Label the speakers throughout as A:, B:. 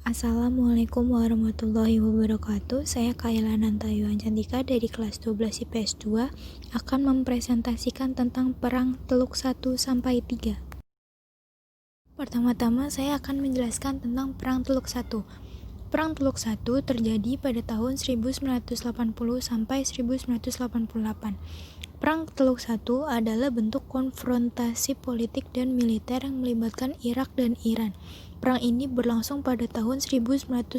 A: Assalamualaikum warahmatullahi wabarakatuh. Saya Kaila Nantayuan Cantika dari kelas 12 IPS 2 akan mempresentasikan tentang Perang Teluk 1 sampai 3. Pertama-tama saya akan menjelaskan tentang Perang Teluk 1. Perang Teluk 1 terjadi pada tahun 1980 sampai 1988. Perang Teluk 1 adalah bentuk konfrontasi politik dan militer yang melibatkan Irak dan Iran. Perang ini berlangsung pada tahun 1980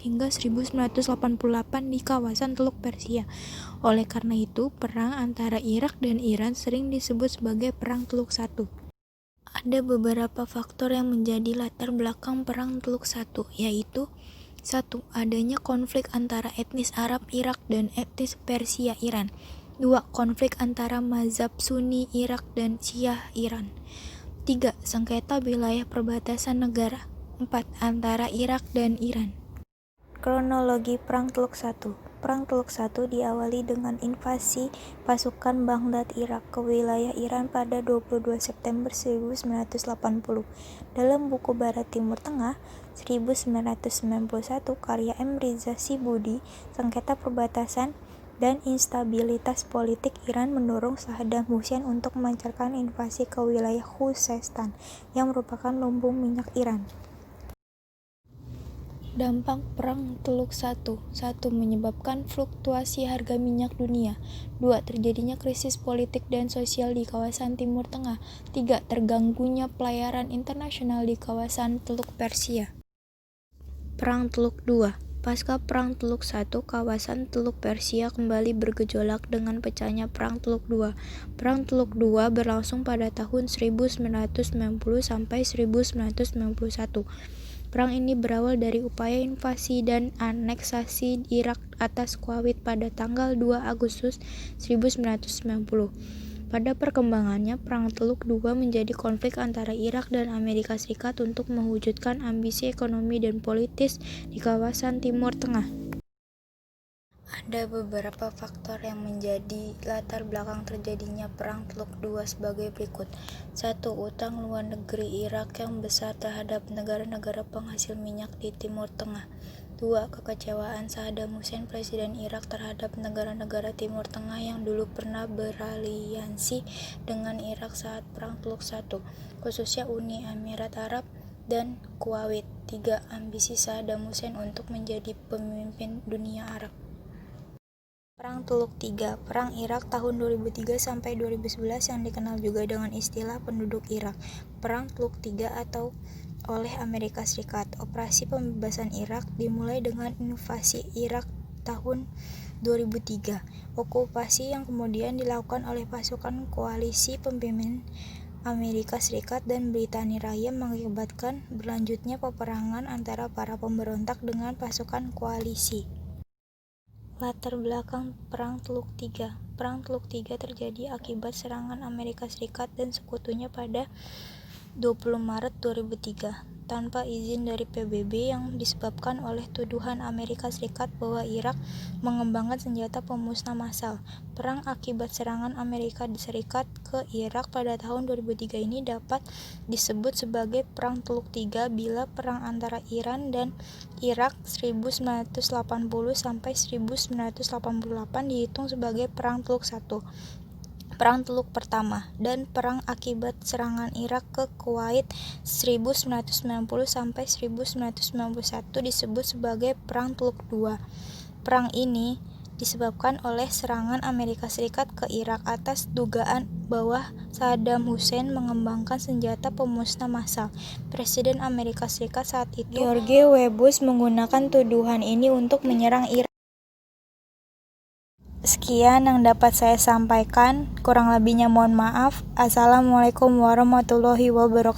A: hingga 1988 di kawasan Teluk Persia. Oleh karena itu, perang antara Irak dan Iran sering disebut sebagai Perang Teluk 1. Ada beberapa faktor yang menjadi latar belakang Perang Teluk 1, yaitu 1. Adanya konflik antara etnis Arab Irak dan etnis Persia Iran. 2. Konflik antara mazhab Sunni Irak dan Syiah Iran. 3. Sengketa wilayah perbatasan negara. 4. Antara Irak dan Iran. Kronologi Perang Teluk 1. Perang Teluk 1 diawali dengan invasi pasukan Baghdad Irak ke wilayah Iran pada 22 September 1980. Dalam buku Barat Timur Tengah 1991 karya M. Riza Sibudi, sengketa perbatasan dan instabilitas politik Iran mendorong Saddam Hussein untuk melancarkan invasi ke wilayah Khuzestan yang merupakan lumbung minyak Iran. Dampak Perang Teluk 1. 1. Menyebabkan fluktuasi harga minyak dunia. 2. Terjadinya krisis politik dan sosial di kawasan Timur Tengah. 3. Terganggunya pelayaran internasional di kawasan Teluk Persia. Perang Teluk 2. Pasca Perang Teluk 1, kawasan Teluk Persia kembali bergejolak dengan pecahnya Perang Teluk 2. Perang Teluk 2 berlangsung pada tahun 1990 sampai 1991. Perang ini berawal dari upaya invasi dan aneksasi Irak atas Kuwait pada tanggal 2 Agustus 1990. Pada perkembangannya, Perang Teluk 2 menjadi konflik antara Irak dan Amerika Serikat untuk mewujudkan ambisi ekonomi dan politis di kawasan Timur Tengah. Ada beberapa faktor yang menjadi latar belakang terjadinya Perang Teluk 2 sebagai berikut. 1. Utang luar negeri Irak yang besar terhadap negara-negara penghasil minyak di Timur Tengah. 2. Kekecewaan Saddam Hussein, Presiden Irak, terhadap negara-negara Timur Tengah yang dulu pernah beraliansi dengan Irak saat Perang Teluk 1, khususnya Uni Emirat Arab dan Kuwait. 3. Ambisi Saddam Hussein untuk menjadi pemimpin dunia Arab. Perang Teluk 3. Perang Irak tahun 2003 sampai 2011 yang dikenal juga dengan istilah penduduk Irak. Perang Teluk 3 atau oleh Amerika Serikat. Operasi pembebasan Irak dimulai dengan invasi Irak tahun 2003. Okupasi yang kemudian dilakukan oleh pasukan koalisi pemimpin Amerika Serikat dan Britania Raya mengakibatkan berlanjutnya peperangan antara para pemberontak dengan pasukan koalisi. Latar belakang Perang Teluk 3. Perang Teluk 3 terjadi akibat serangan Amerika Serikat dan sekutunya pada 20 Maret 2003 tanpa izin dari PBB yang disebabkan oleh tuduhan Amerika Serikat bahwa Irak mengembangkan senjata pemusnah massal. Perang akibat serangan Amerika Serikat ke Irak pada tahun 2003 ini dapat disebut sebagai Perang Teluk 3 bila perang antara Iran dan Irak 1980 sampai 1988 dihitung sebagai Perang Teluk 1. Perang Teluk pertama, dan perang akibat serangan Irak ke Kuwait 1990 sampai 1991 disebut sebagai Perang Teluk 2. Perang ini disebabkan oleh serangan Amerika Serikat ke Irak atas dugaan bahwa Saddam Hussein mengembangkan senjata pemusnah massal. Presiden Amerika Serikat saat itu, George W. Bush, menggunakan tuduhan ini untuk menyerang Irak. Sekian yang dapat saya sampaikan, kurang lebihnya mohon maaf. Assalamualaikum warahmatullahi wabarakatuh.